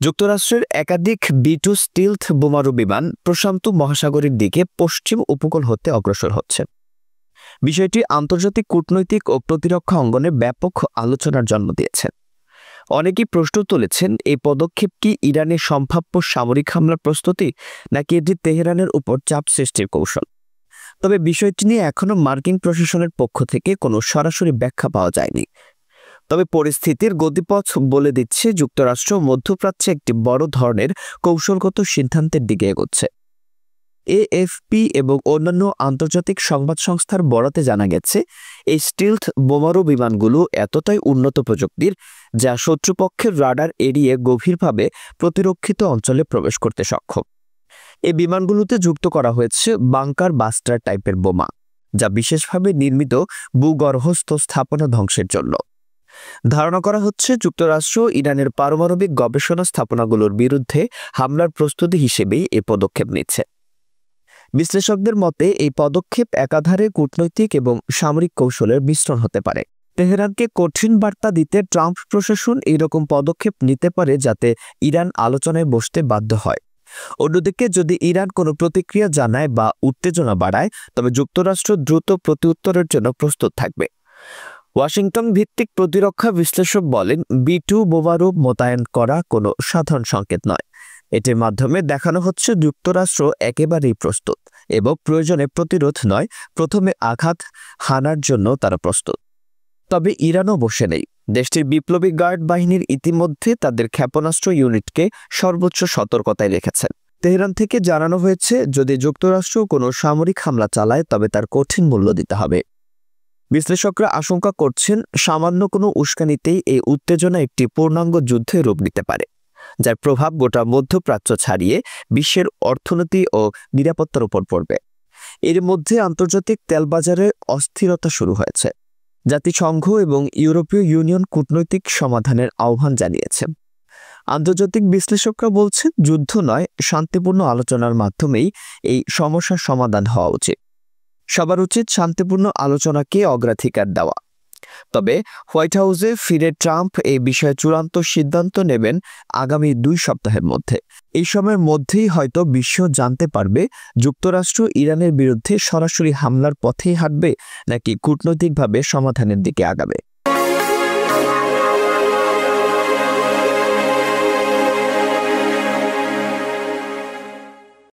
যুক্তরাষ্ট্রের একাধিক B2 স্টিলথ বোমারু বিমান প্রশান্ত মহাসাগরের দিকে পশ্চিম উপকূল হতে অগ্রসর হচ্ছে। বিষয়টি আন্তর্জাতিক কূটনৈতিক ও প্রতিরক্ষা অঙ্গনে ব্যাপক আলোচনার জন্ম দিয়েছে। অনেকেই প্রশ্ন তুলেছেন, এই পদক্ষেপ কি ইরানের সম্ভাব্য সামরিক হামলার প্রস্তুতি, নাকি এটি তেহরানের উপর চাপ সৃষ্টির কৌশল? তবে বিষয়টি নিয়ে এখনো মার্কিন প্রশাসনের পক্ষ থেকে কোনো সরাসরি ব্যাখ্যা পাওয়া যায়নি। তবে পরিস্থিতির গতিপথ বলে দিচ্ছে যুক্তরাষ্ট্র মধ্যপ্রাচ্যে একটি বড় ধরনের কৌশলগত সিদ্ধান্তের দিকে এগোচ্ছে। AFP এবং অন্যান্য আন্তর্জাতিক সংবাদ সংস্থার বরাতে জানা গেছে, এই স্টিলথ বোমারু বিমানগুলো এতটাই উন্নত প্রযুক্তির যা শত্রুপক্ষের রাডার এড়িয়ে গভীরভাবে প্রতিরক্ষিত অঞ্চলে প্রবেশ করতে সক্ষম। এই বিমানগুলোতে যুক্ত করা হয়েছে বাংকার বাস্টার টাইপের বোমা, যা বিশেষভাবে নির্মিত ভূগর্ভস্থ স্থাপনা ধ্বংসের জন্য। ধারণা করা হচ্ছে যুক্তরাষ্ট্র ইরানের পারমাণবিক গবেষণা স্থাপনাগুলোর বিরুদ্ধে হামলার প্রস্তুতি হিসেবেই এই পদক্ষেপ নিচ্ছে। বিশ্লেষকদের মতে এই পদক্ষেপ একাধারে কূটনৈতিক এবং সামরিক কৌশলের মিশ্রণ হতে পারে। তেহরানকে কঠিন বার্তা দিতে ট্রাম্প প্রশাসন এইরকম পদক্ষেপ নিতে পারে যাতে ইরান আলোচনায় বসতে বাধ্য হয়। অন্যদিকে যদি ইরান কোনো প্রতিক্রিয়া জানায় বা উত্তেজনা বাড়ায়, তবে যুক্তরাষ্ট্র দ্রুত প্রত্যুত্তরের জন্য প্রস্তুত থাকবে। ওয়াশিংটন ভিত্তিক প্রতিরক্ষা বিশ্লেষক বলেন, B2 বোমারু মোতায়েন করা কোনো সাধারণ সংকেত নয়। এটির মাধ্যমে দেখানো হচ্ছে যুক্তরাষ্ট্র একেবারেই প্রস্তুত এবং প্রয়োজনে প্রতিরোধ নয়, প্রথমে আঘাত হানার জন্য তারা প্রস্তুত। তবে ইরানও বসে নেই। দেশটির বিপ্লবী গার্ড বাহিনীর ইতিমধ্যে তাদের ক্ষেপণাস্ত্র ইউনিটকে সর্বোচ্চ সতর্কতায় রেখেছেন। তেহরান থেকে জানানো হয়েছে, যদি যুক্তরাষ্ট্র কোনো সামরিক হামলা চালায় তবে তার কঠিন মূল্য দিতে হবে। বিশ্লেষকরা আশঙ্কা করছেন, সামান্য কোনো উস্কানিতেই এই উত্তেজনা একটি পূর্ণাঙ্গ যুদ্ধে রূপ নিতে পারে, যার প্রভাব গোটা মধ্যপ্রাচ্য ছাড়িয়ে বিশ্বের অর্থনীতি ও নিরাপত্তার উপর পড়বে। এর মধ্যে আন্তর্জাতিক তেল বাজারে অস্থিরতা শুরু হয়েছে। জাতিসংঘ এবং ইউরোপীয় ইউনিয়ন কূটনৈতিক সমাধানের আহ্বান জানিয়েছে। আন্তর্জাতিক বিশ্লেষকরা বলছেন, যুদ্ধ নয়, শান্তিপূর্ণ আলোচনার মাধ্যমেই এই সমস্যার সমাধান হওয়া উচিত। সবার উচিত শান্তিপূর্ণ আলোচনাকে অগ্রাধিকার দেওয়া। তবে হোয়াইট হাউসে ফিরে ট্রাম্প এই বিষয়ে চূড়ান্ত সিদ্ধান্ত নেবেন আগামী 2 সপ্তাহের মধ্যে। এই সময়ের মধ্যেই হয়তো বিশ্ব জানতে পারবে যুক্তরাষ্ট্র ইরানের বিরুদ্ধে সরাসরি হামলার পথেই হাঁটবে নাকি কূটনৈতিকভাবে সমাধানের দিকে আগাবে।